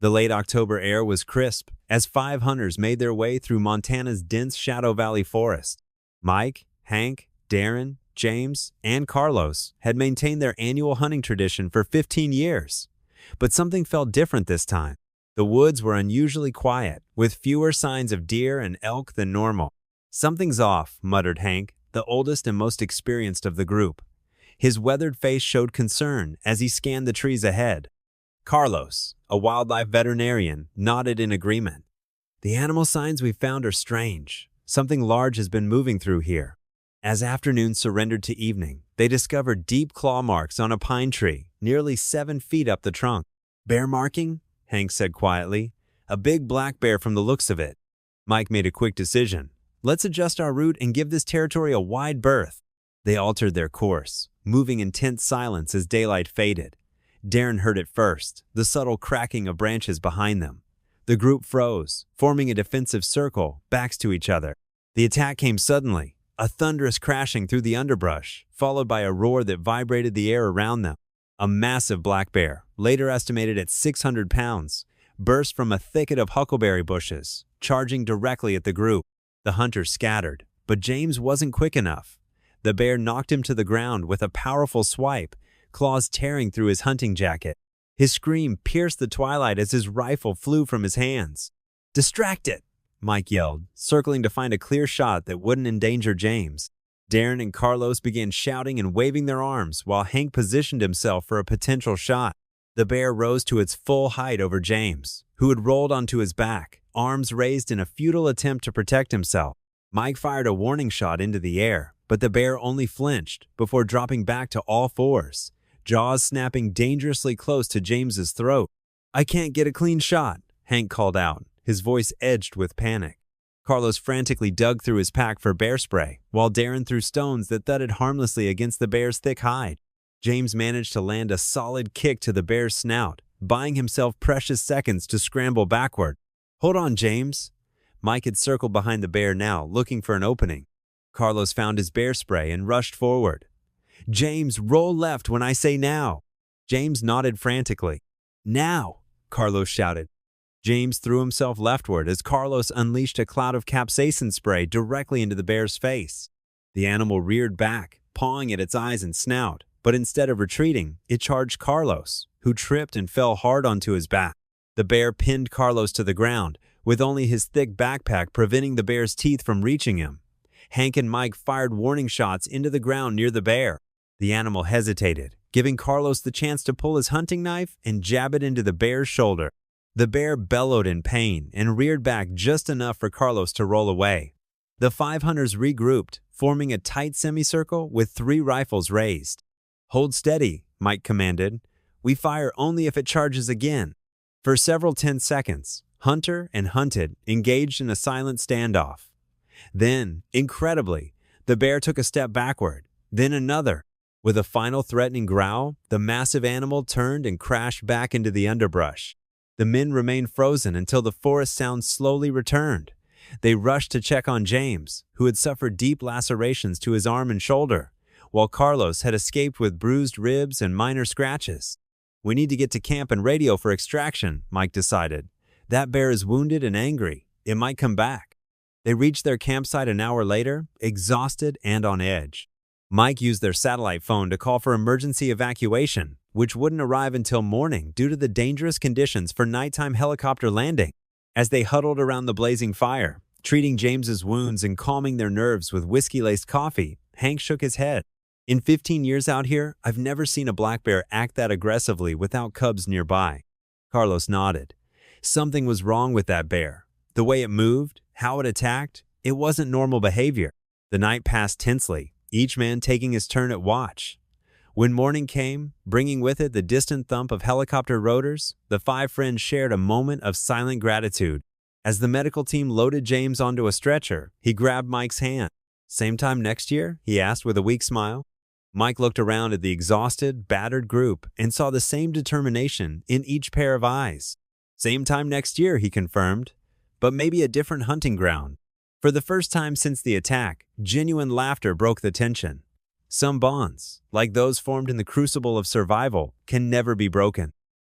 The late October air was crisp as 5 hunters made their way through Montana's dense Shadow Valley forest. Mike, Hank, Darren, James, and Carlos had maintained their annual hunting tradition for 15 years. But something felt different this time. The woods were unusually quiet, with fewer signs of deer and elk than normal. "Something's off," muttered Hank, the oldest and most experienced of the group. His weathered face showed concern as he scanned the trees ahead. Carlos, a wildlife veterinarian, nodded in agreement. "The animal signs we found are strange. Something large has been moving through here." As afternoon surrendered to evening, they discovered deep claw marks on a pine tree, nearly 7 feet up the trunk. "Bear marking?" Hank said quietly. "A big black bear from the looks of it." Mike made a quick decision. "Let's adjust our route and give this territory a wide berth." They altered their course, moving in tense silence as daylight faded. Darren heard it first, the subtle cracking of branches behind them. The group froze, forming a defensive circle, backs to each other. The attack came suddenly, a thunderous crashing through the underbrush, followed by a roar that vibrated the air around them. A massive black bear, later estimated at 600 pounds, burst from a thicket of huckleberry bushes, charging directly at the group. The hunters scattered, but James wasn't quick enough. The bear knocked him to the ground with a powerful swipe, claws tearing through his hunting jacket. His scream pierced the twilight as his rifle flew from his hands. "Distract it!" Mike yelled, circling to find a clear shot that wouldn't endanger James. Darren and Carlos began shouting and waving their arms while Hank positioned himself for a potential shot. The bear rose to its full height over James, who had rolled onto his back, arms raised in a futile attempt to protect himself. Mike fired a warning shot into the air, but the bear only flinched before dropping back to all fours, jaws snapping dangerously close to James's throat. "I can't get a clean shot," Hank called out, his voice edged with panic. Carlos frantically dug through his pack for bear spray, while Darren threw stones that thudded harmlessly against the bear's thick hide. James managed to land a solid kick to the bear's snout, buying himself precious seconds to scramble backward. "Hold on, James." Mike had circled behind the bear now, looking for an opening. Carlos found his bear spray and rushed forward. "James, roll left when I say now." James nodded frantically. "Now," Carlos shouted. James threw himself leftward as Carlos unleashed a cloud of capsaicin spray directly into the bear's face. The animal reared back, pawing at its eyes and snout, but instead of retreating, it charged Carlos, who tripped and fell hard onto his back. The bear pinned Carlos to the ground, with only his thick backpack preventing the bear's teeth from reaching him. Hank and Mike fired warning shots into the ground near the bear. The animal hesitated, giving Carlos the chance to pull his hunting knife and jab it into the bear's shoulder. The bear bellowed in pain and reared back just enough for Carlos to roll away. The 5 hunters regrouped, forming a tight semicircle with 3 rifles raised. "Hold steady," Mike commanded. "We fire only if it charges again." For several tense seconds, hunter and hunted engaged in a silent standoff. Then, incredibly, the bear took a step backward, then another. With a final threatening growl, the massive animal turned and crashed back into the underbrush. The men remained frozen until the forest sound slowly returned. They rushed to check on James, who had suffered deep lacerations to his arm and shoulder, while Carlos had escaped with bruised ribs and minor scratches. "We need to get to camp and radio for extraction," Mike decided. "That bear is wounded and angry. It might come back." They reached their campsite an hour later, exhausted and on edge. Mike used their satellite phone to call for emergency evacuation, which wouldn't arrive until morning due to the dangerous conditions for nighttime helicopter landing. As they huddled around the blazing fire, treating James's wounds and calming their nerves with whiskey-laced coffee, Hank shook his head. "In 15 years out here, I've never seen a black bear act that aggressively without cubs nearby." Carlos nodded. Something was wrong with that bear. The way it moved, how it attacked, it wasn't normal behavior. The night passed tensely, each man taking his turn at watch. When morning came, bringing with it the distant thump of helicopter rotors, the 5 friends shared a moment of silent gratitude. As the medical team loaded James onto a stretcher, he grabbed Mike's hand. "Same time next year?" he asked with a weak smile. Mike looked around at the exhausted, battered group and saw the same determination in each pair of eyes. "Same time next year," he confirmed, "but maybe a different hunting ground." For the first time since the attack, genuine laughter broke the tension. Some bonds, like those formed in the crucible of survival, can never be broken.